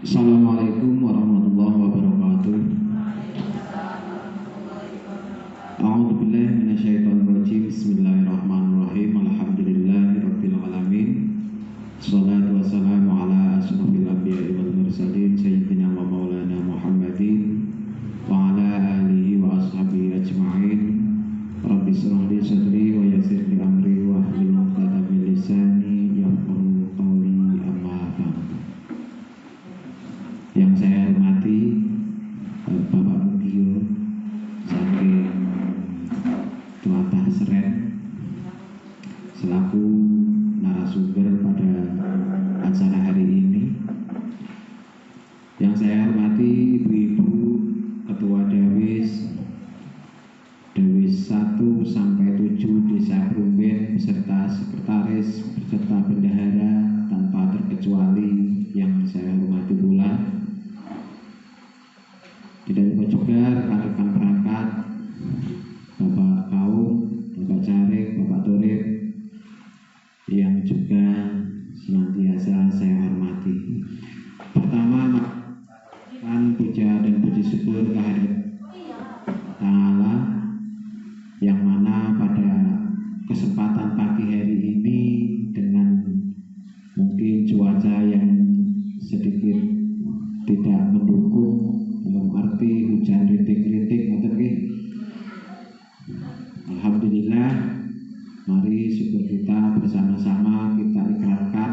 Assalamualaikum warahmatullahi wabarakatuh. A'udzubillahi minasyaitonirrajim. Bismillahirrahmanirrahim. Alhamdulillahirabbil alamin. Shalatu wassalamu ala asyrofil anbiya'i wal mursalin sayyidina wa maulana Muhammadin wa ala alihi wa ashabihi ajma'in. Rabbi shrah li sadri wa yassir li amri wa hlul 'uqdatam min lisani yafqahu qawli, amma ba'd. Yang saya hormati Bapak Mugio saking Tlatah Seren selaku narasumber pada acara hari ini. Yang saya hormati Ibu-ibu Ketua Dewis 1 sampai 7 Desa Brumben beserta sekretaris beserta bendahara tanpa terkecuali yang saya hormati pula. Tidak lupa juga rekan-rekan perangkat, Bapak Kaum, Bapak Carik, Bapak Turip yang juga senantiasa saya hormati. Pertama, puja dan puji syukur kehadirat Ta'ala yang mana pada kesempatan pagi hari ini dengan mungkin cuaca yang sedikit tidak mendukung, dalam arti hujan rintik-rintik, alhamdulillah, mari syukur kita bersama-sama kita ikrarkan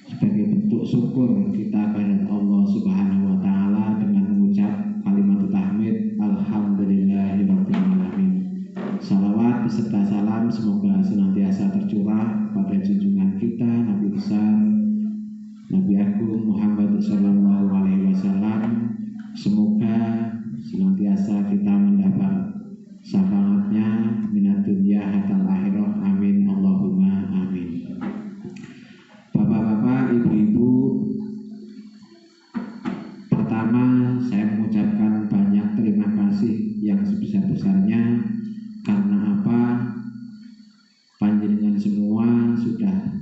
sebagai bentuk syukur kita kepada Allah Subhanahu wa taala dengan mengucap kalimat tahmid alhamdulillahirabbil alamin. Salawat beserta salam semoga senantiasa tercurah pada junjungan kita Nabi besar Nabi Agung Muhammad sallallahu alaihi wasallam. Semoga senantiasa kita mendapat syafaatnya minad dunya hatal akhirah, amin Allahumma amin. Bapak-bapak, ibu-ibu, pertama saya mengucapkan banyak terima kasih yang sebesar-besarnya. Karena apa? Panjenengan semua sudah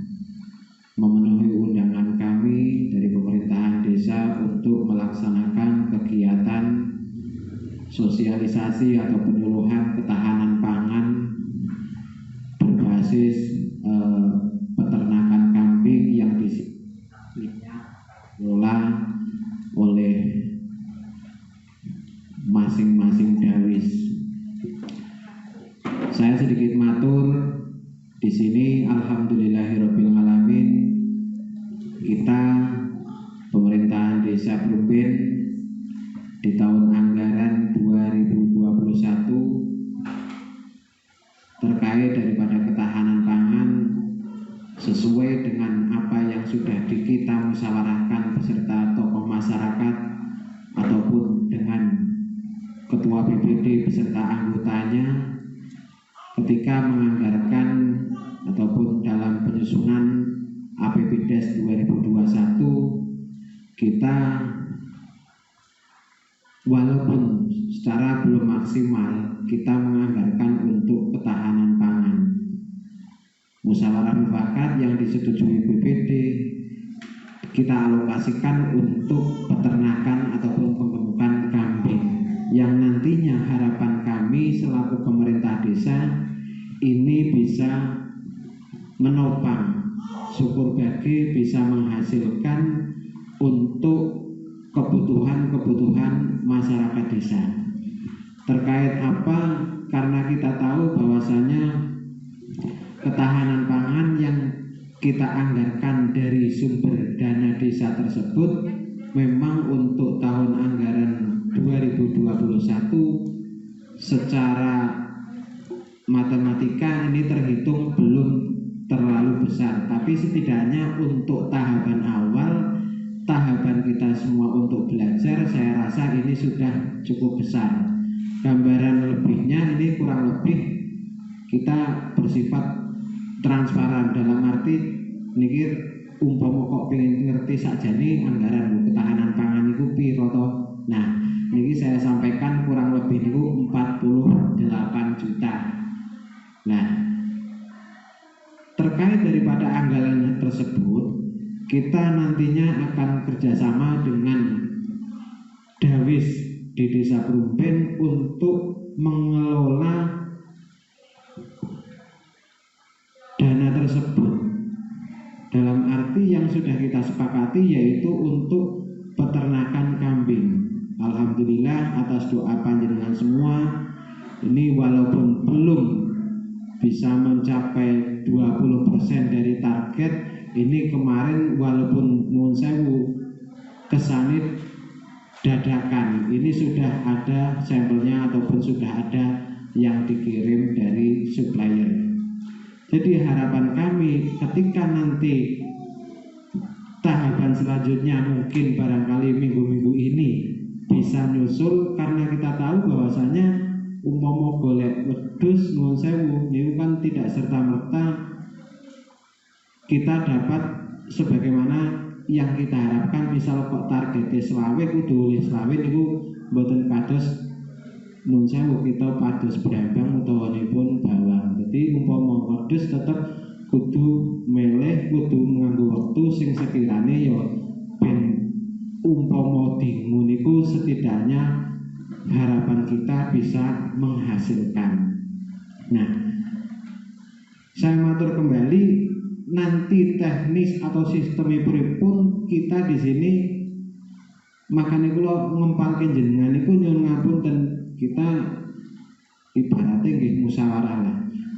memenuhi undangan kami dari pemerintahan desa untuk melaksanakan kegiatan sosialisasi atau penyuluhan ketahanan pangan berbasis peternakan kambing yang dikelola oleh masing-masing dawis. Saya sedikit matur di sini, alhamdulillahirabbil alamin. Kita pemerintahan Desa Brumben di tahun anggaran 2021 terkait daripada ketahanan pangan sesuai dengan apa yang sudah kita musyawarahkan beserta tokoh masyarakat ataupun dengan Ketua BPD beserta anggotanya ketika menganggarkan ataupun dalam penyusunan APBDes 2021, kita walaupun secara belum maksimal kita menganggarkan untuk ketahanan pangan. Musyawarah mufakat yang disetujui BPD kita alokasikan untuk peternakan ataupun pengemukan kambing yang nantinya harapan kami selaku pemerintah desa ini bisa menopang syukur bagi bisa menghasilkan untuk kebutuhan-kebutuhan masyarakat desa. Terkait apa? Karena kita tahu bahwasanya ketahanan pangan yang kita anggarkan dari sumber dana desa tersebut memang untuk tahun anggaran 2021 secara matematika ini terhitung belum terlalu besar, tapi setidaknya untuk tahapan awal, tahapan kita semua untuk belajar, saya rasa ini sudah cukup besar. Gambaran lebihnya ini kurang lebih kita bersifat transparan dalam arti niki umpama kok pengen ngerti sakjane anggaran ketahanan pangan itu piro to. Nah, niki saya sampaikan kurang lebih niku 48 juta. Nah, terkait daripada anggaran tersebut kita nantinya akan kerjasama dengan Dawis di Desa Prumpen untuk mengelola dana tersebut, dalam arti yang sudah kita sepakati yaitu untuk peternakan kambing. Alhamdulillah atas doa panjenengan semua, ini walaupun belum bisa mencapai 20% dari target, ini kemarin walaupun nuwun sewu kesanit dadakan, ini sudah ada sampelnya ataupun sudah ada yang dikirim dari supplier. Jadi harapan kami ketika nanti tahapan selanjutnya mungkin barangkali minggu-minggu ini bisa nyusul, karena kita tahu bahwasanya umpama golek wedhus nuwun sewu niku kan tidak serta-merta kita dapat sebagaimana yang kita harapkan. Misal kok targetnya selawe kudu selawe niku mboten kados nuwun sewu kita pados brambang utawanipun bawang. Jadi umpama wedhus tetep kudu meleh, kudu nganggo wektu sing sekirane ya ben umpama dingu niku setidaknya harapan kita bisa menghasilkan. Nah, saya matur kembali, nanti teknis atau sistemnya pun kita di sini makanya kalau ngempalkan jenengan itu nyuwun ngapunten, kita ibaratnya nggih musyawarah lah.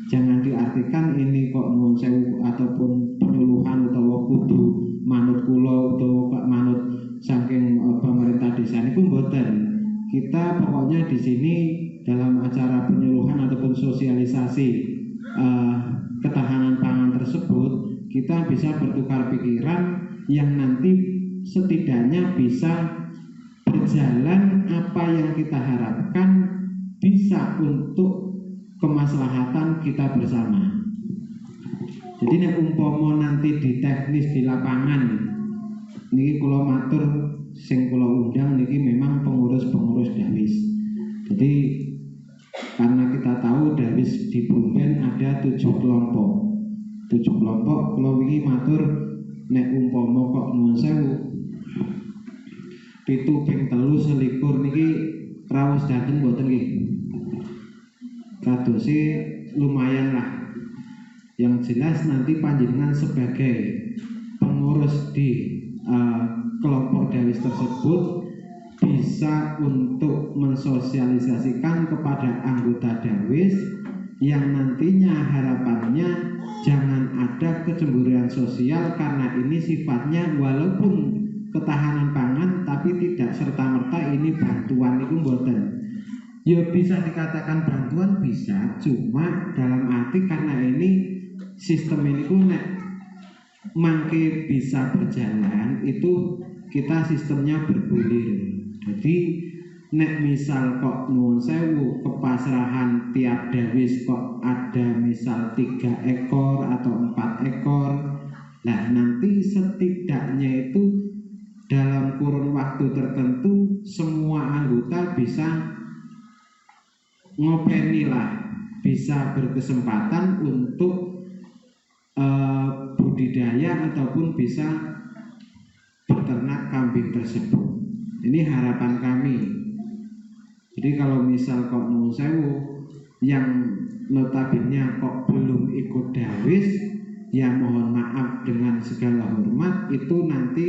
Jangan diartikan ini kok nuwun sewu ataupun penyuluhan utawa kudu manut kula utawa manut saking pemerintah desa niku mboten. Kita pokoknya di sini dalam acara penyuluhan ataupun sosialisasi ketahanan pangan tersebut, kita bisa bertukar pikiran yang nanti setidaknya bisa berjalan apa yang kita harapkan bisa untuk kemaslahatan kita bersama. Jadi nek umpama nanti di teknis di lapangan niki kula matur sing kula undang niki memang pengurus-pengurus Dawis. Jadi karena kita tahu Dawis di Prumpen ada 7 kelompok. 7 kelompok kula wingi matur nek umpama kok nuwun sewu 7 ping 3 selikur niki rawuh dateng mboten nggih. Kadose lumayan lah. Yang jelas nanti panjenengan sebagai pengurus di kelompok Dawis tersebut bisa untuk mensosialisasikan kepada anggota Dawis yang nantinya harapannya jangan ada kecemburuan sosial, karena ini sifatnya walaupun ketahanan pangan tapi tidak serta-merta ini bantuan itu mboten. Ya bisa dikatakan bantuan bisa, cuma dalam arti karena ini sistem ini nek mangke bisa berjalan itu kita sistemnya bergulir. Jadi nek misal kok nuwun sewu kepasrahan tiap Dawis kok ada misal 3 ekor atau 4 ekor, nah nanti setidaknya itu dalam kurun waktu tertentu semua anggota bisa ngopeni lah, bisa berkesempatan untuk budidaya ataupun bisa beternak kambing tersebut. Ini harapan kami. Jadi kalau misal kok nuwun sewu yang notabene kok belum ikut Dawis, ya mohon maaf dengan segala hormat, itu nanti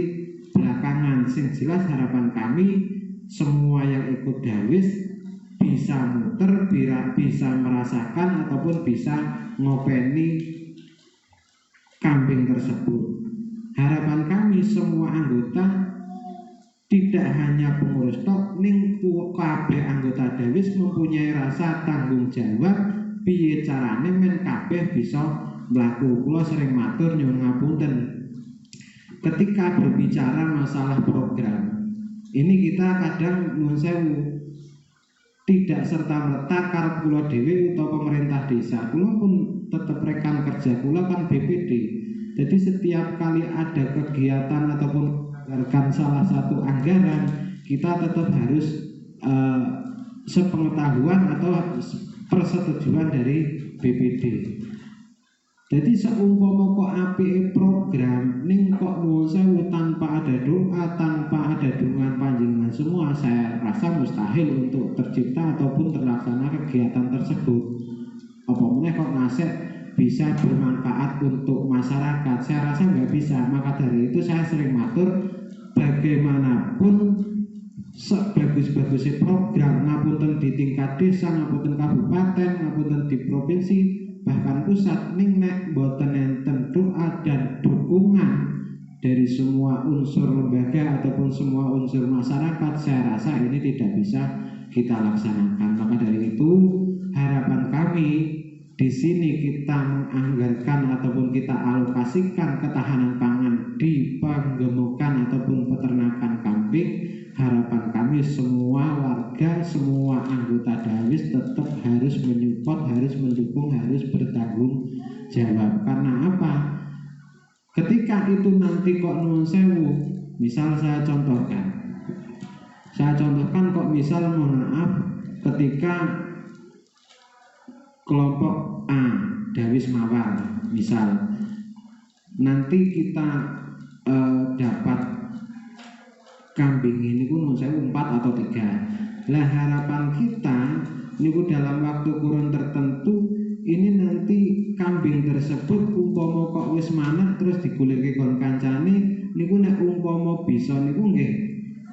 belakangan. Sing jelas harapan kami semua yang ikut Dawis bisa muter, bisa merasakan ataupun bisa ngopeni kambing tersebut. Harapan kami semua anggota tidak hanya pengurus tok, ning kabeh anggota Dawis mempunyai rasa tanggung jawab piye carane men kabeh bisa mlaku. Kula sering matur nyuwun ngapunten ketika berbicara masalah program ini kita kadang nuwun sewu tidak serta-merta karep kula dhewe utawa pemerintah desa. Kula pun tetap rekan kerja kula kan BPD. Jadi setiap kali ada kegiatan ataupun menganggarkan salah satu anggaran, kita tetap harus sepengetahuan atau persetujuan dari BPD. Jadi seumpama kok apike program ning kok nuwun sewu tanpa ada doa, tanpa ada dukungan panjenengan semua, saya rasa mustahil untuk tercipta ataupun terlaksana kegiatan tersebut. Apa meneh kok ngasih bisa bermanfaat untuk masyarakat, saya rasa nggak bisa. Maka dari itu saya sering matur, bagaimanapun sebagus-bagusnya program, ngapunten di tingkat desa, ngapunten kabupaten, ngapunten di provinsi, bahkan pusat, ning nek boten enten doa dan dukungan dari semua unsur lembaga ataupun semua unsur masyarakat, saya rasa ini tidak bisa kita laksanakan. Maka dari itu harapan kami di sini kita menganggarkan ataupun kita alokasikan ketahanan pangan di penggemukan ataupun peternakan kambing. Harapan kami semua warga, semua anggota Dawis tetap harus menyupport, harus mendukung, harus bertanggung jawab. Karena apa? Ketika itu nanti kok nuwun sewu, misal saya contohkan kok misal mohon maaf, ketika kelompok A Dawis Mawar misal nanti kita dapat kambing ini pun menurut saya 4 atau 3. Lah harapan kita niku dalam waktu kurun tertentu ini nanti kambing tersebut umpama kok wis manak terus digulirke kon kancane niku nek umpama bisa niku nggih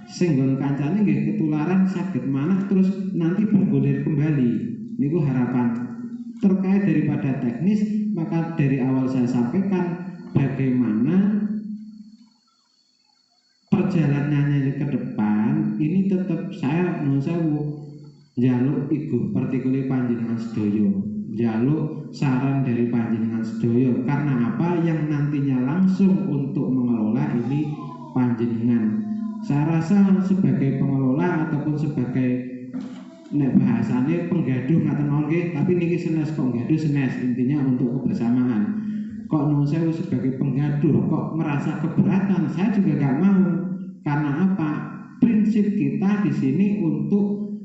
sing nggon kancane nggih ketularan saged manak terus nanti bergulir kembali. Niku harapan. Terkait daripada teknis, maka dari awal saya sampaikan bagaimana perjalanannya ke depan ini tetap saya menurut saya jaluk iku partikulir panjenengan sedoyo, jaluk saran dari panjenengan sedoyo. Karena apa? Yang nantinya langsung untuk mengelola ini panjenengan. Saya rasa sebagai pengelola ataupun sebagai nek bahasanya penggaduh ngaten mawon nggih, tapi niki senes kok gaduh senes, intinya untuk kebersamaan. Kok nuwun sewu sebagai penggaduh kok merasa keberatan, saya juga gak mau. Karena apa? Prinsip kita di sini untuk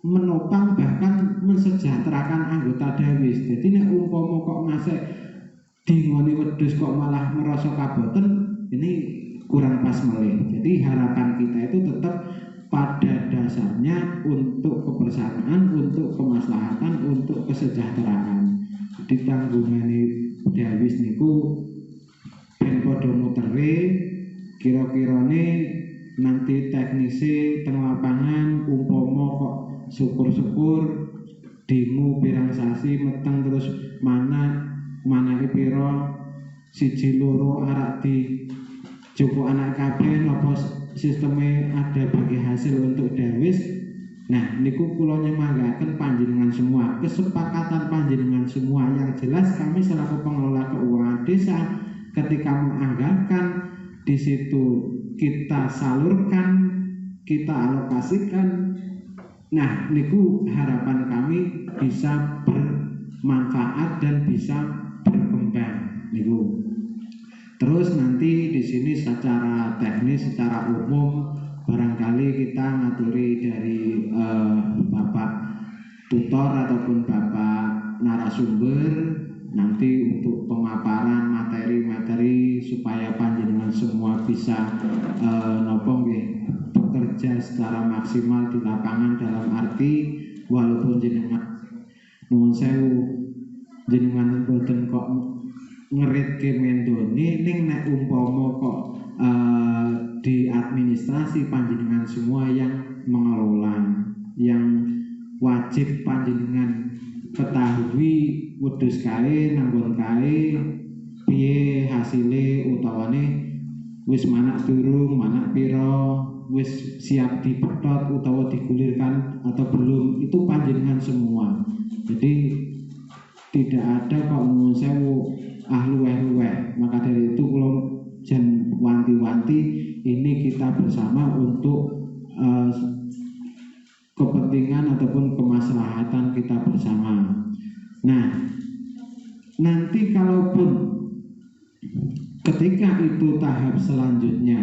menopang bahkan mensejahterakan anggota Dawis. Jadi nek umpama kok ngasih dingoni wedhus kok malah merasa kaboten, ini kurang pas melih. Jadi harapan kita itu tetap pada dasarnya untuk kebersamaan, untuk kemaslahatan, untuk kesejahteraan. Ditanggungane Dawis niku ben padha mutere, kira-kirane nanti teknisi teng lapangan umpama kok syukur-syukur dingu pirang sasi meteng terus manake pira siji loro arak di cukup anak kabeh napa sistemnya ada bagi hasil untuk Dawis. Nah niku kula nyemanggaken panjenengan semua, kesepakatan panjenengan semua. Yang jelas kami selaku pengelola keuangan desa ketika menganggarkan di situ kita salurkan, kita alokasikan. Nah niku harapan kami bisa bermanfaat dan bisa berkembang niku. Terus nanti di sini secara teknis, secara umum barangkali kita ngaturi dari Bapak tutor ataupun Bapak narasumber nanti untuk pemaparan materi-materi supaya panjenengan semua bisa nopo nggih bekerja secara maksimal di lapangan, dalam arti walaupun jenengan nuwun sewu jenengan boten kok ngerit ke mendoni ning nek umpama kok di administrasi panjenengan semua yang mengelola, yang wajib panjenengan ketahui wedhus kae nanggon kae piye hasile utawane wis manak durung, manak pira, wis siap dipethot utawa digulirkan atau belum, itu panjenengan semua. Jadi tidak ada kok nuwun sewu luweh-luweh. Maka dari itu kula jan wanti-wanti ini kita bersama untuk kepentingan ataupun kemaslahatan kita bersama. Nah, nanti kalaupun ketika itu tahap selanjutnya,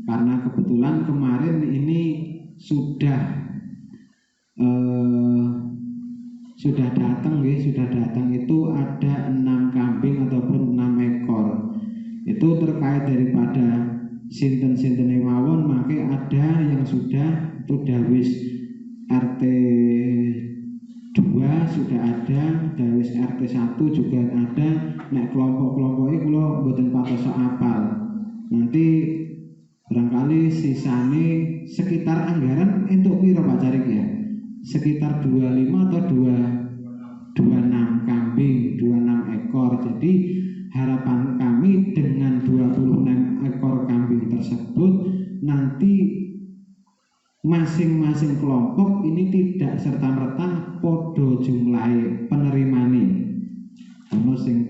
karena kebetulan kemarin ini sudah sudah datang itu ada 6 kambing ataupun 6 ekor. Itu terkait daripada sinten-sinten mawon, maka ada yang sudah itu dawis RT 2 sudah ada, dawis RT 1 juga ada. Nek kelompok-kelompoknya kula mboten patos apal. Nanti barangkali sisane sekitar anggaran untuk piro Pak Carik ya? Sekitar 25 atau 26 kambing, 26 ekor. Jadi harapan kami dengan 26 ekor kambing tersebut nanti masing-masing kelompok ini tidak serta-merta podo jumlah penerimane. Ono sing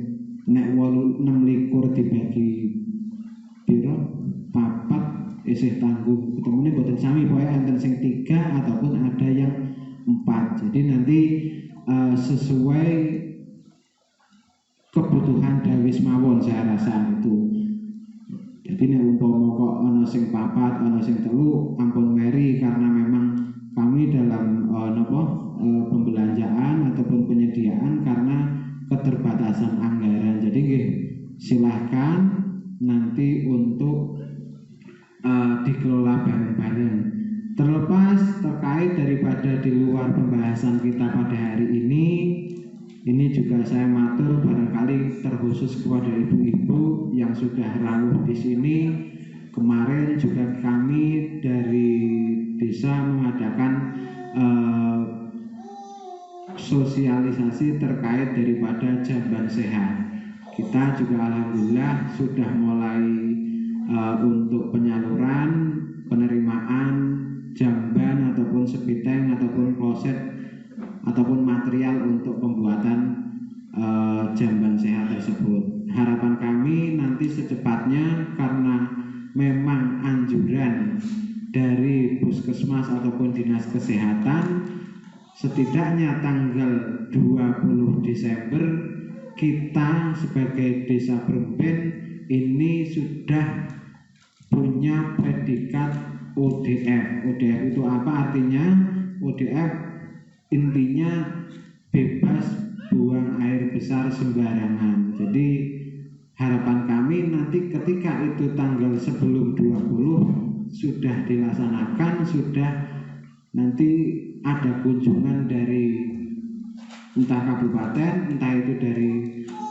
nek 6 likur dibagi piro papat isih tanggung ketemune boten sami, pokoke enten sing 3 ataupun ada yang 4. Jadi nanti sesuai kebutuhan dawis mawon saya rasa itu. Jadi nek umpama kok ana sing 4, ana sing 3 ampun meri, karena memang kami dalam pembelanjaan ataupun penyediaan karena keterbatasan anggaran. Jadi nggih silahkan nanti untuk dikelola bareng-bareng. Terlepas terkait daripada di luar pembahasan kita pada hari ini juga saya matur barangkali terkhusus kepada ibu-ibu yang sudah rawuh di sini. Kemarin juga kami dari desa mengadakan sosialisasi terkait daripada jamban sehat. Kita juga alhamdulillah sudah mulai untuk penyaluran penerimaan jamban ataupun sepiteng ataupun kloset ataupun material untuk pembuatan jamban sehat tersebut. Harapan kami nanti secepatnya, karena memang anjuran dari puskesmas ataupun dinas kesehatan setidaknya tanggal 20 Desember kita sebagai desa Brumpen ini sudah punya predikat ODF. ODF itu apa artinya? ODF intinya bebas buang air besar sembarangan. Jadi harapan kami nanti ketika itu tanggal sebelum 20 sudah dilaksanakan, sudah nanti ada kunjungan dari entah kabupaten, entah itu dari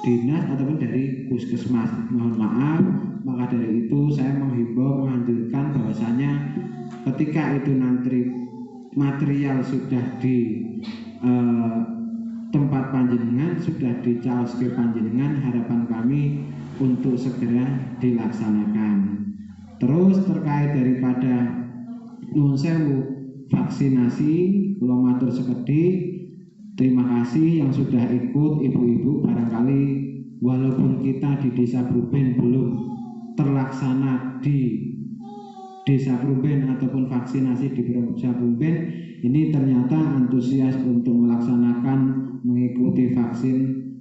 dinas ataupun dari puskesmas. Mohon maaf, maka dari itu saya menghimbau, menganjurkan bahwasanya ketika itu nanti material sudah di tempat panjenengan, sudah dicaos ke panjenengan, harapan kami untuk segera dilaksanakan. Terus terkait daripada nuwun sewu vaksinasi, kula matur sekedhik terima kasih yang sudah ikut ibu-ibu. Barangkali walaupun kita di desa Brumpen belum terlaksana di desa Brumpen ataupun vaksinasi di desa Brumpen, ini ternyata antusias untuk melaksanakan mengikuti vaksin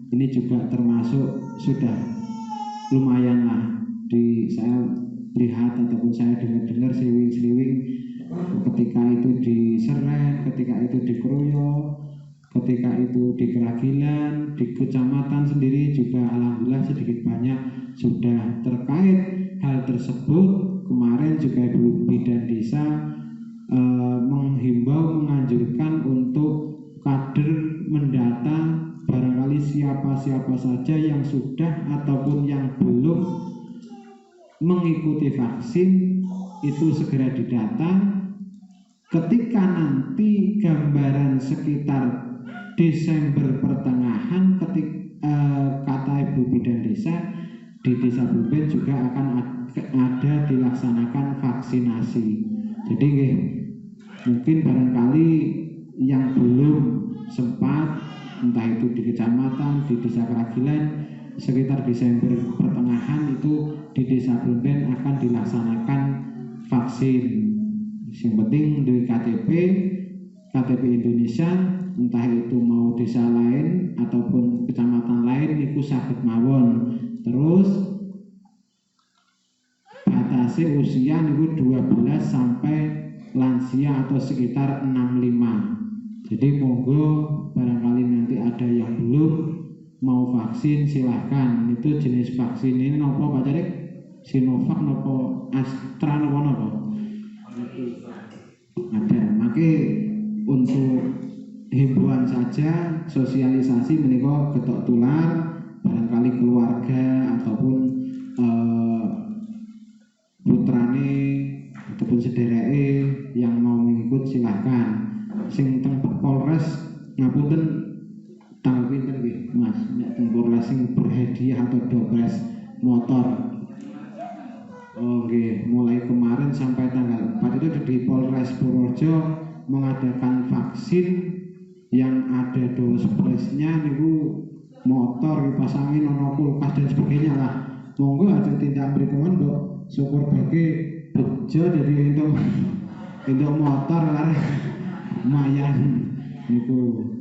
ini juga termasuk sudah lumayan lah. Saya lihat ataupun saya dengar seliwing-seliwing ketika itu di Seren, ketika itu di Kroyo, ketika itu di Keragilan, di kecamatan sendiri juga alhamdulillah sedikit banyak sudah terkait hal tersebut. Kemarin juga Ibu Bidan Desa menghimbau, menganjurkan untuk kader mendata barangkali siapa-siapa saja yang sudah ataupun yang belum mengikuti vaksin itu segera didata. Ketika nanti gambaran sekitar Desember pertengahan, kata Ibu Bidan Desa di Desa Brumpen juga akan ada dilaksanakan vaksinasi. Jadi mungkin barangkali yang belum sempat, entah itu di kecamatan, di Desa Keragilan, sekitar Desember pertengahan itu di Desa Brumpen akan dilaksanakan vaksin. Yang penting dari KTP Indonesia, entah itu mau desa lain ataupun kecamatan lain itu saged mawon. Terus batasi usia niku 12 sampai lansia atau sekitar 65. Jadi monggo barangkali ada yang belum mau vaksin silahkan. Itu jenis vaksin ini nopo Pak Carik? Sinovac nopo Astra nopo? Ada. Maka untuk himbauan saja, sosialisasi menika ketok tular, barangkali keluarga ataupun putrane ataupun sedereke yang mau mengikut silahkan. Sing teng Polres ngapunten tanggal pinten nggih Mas, nek teng Polres sing berhadiah atau dopres motor. Oh nggih, mulai kemarin sampai tanggal 4 itu di Polres Purworejo mengadakan vaksin yang ada dospresnya niku motor dipasangin ono kulkas dan sebagainya lah. Monggo aja tindak mrikon mbok syukur bagi bejo jadi untuk motor lah lumayan niku.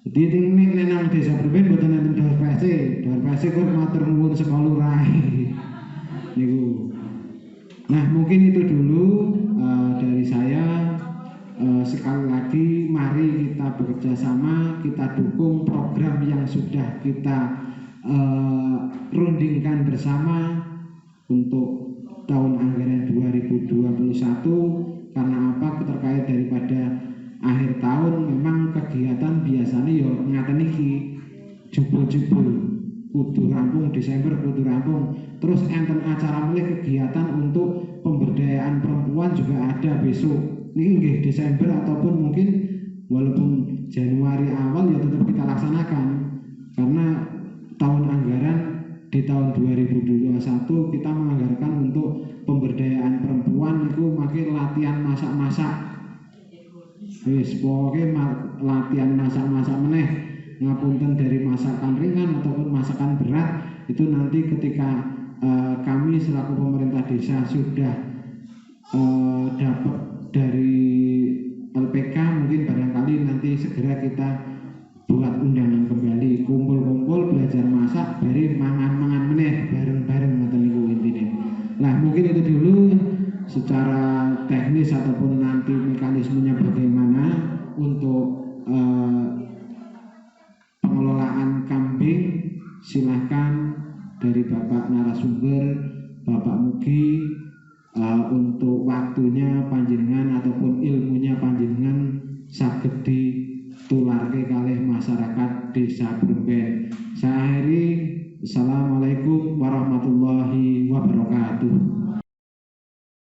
Jadi ning nang desa Breben mboten enten dorpese kok matur nuwun saka lurah niku. Nah, mungkin itu dulu dari saya. Sekali lagi mari kita bekerja sama, kita dukung program yang sudah kita rundingkan bersama untuk tahun anggaran 2021. Karena apa? Terkait daripada akhir tahun memang kegiatan biasanya ya ngaten iki jebul-jebul kudu rampung Desember kudu rampung. Terus enten acara mulai kegiatan untuk pemberdayaan perempuan juga ada besok. Ini nggih Desember ataupun mungkin walaupun Januari awal ya tetap kita laksanakan karena tahun anggaran di tahun 2021 kita menganggarkan untuk pemberdayaan perempuan itu makin latihan masak-masak. Wis pokoknya latihan masak-masak meneh ngapunten dari masakan ringan ataupun masakan berat itu nanti ketika kami selaku pemerintah desa sudah dapat dari LPK mungkin barangkali nanti segera kita buat undangan kembali kumpul-kumpul belajar masak dari mangan-mangan meneh bareng-bareng ngoten niku intine. Nah, mungkin itu dulu secara teknis ataupun nanti mekanismenya bagaimana untuk pengelolaan kambing silahkan dari Bapak narasumber Bapak Mugi untuk waktunya panjenengan ataupun ilmunya panjenengan saged ditularke kalih masyarakat Desa Bremben.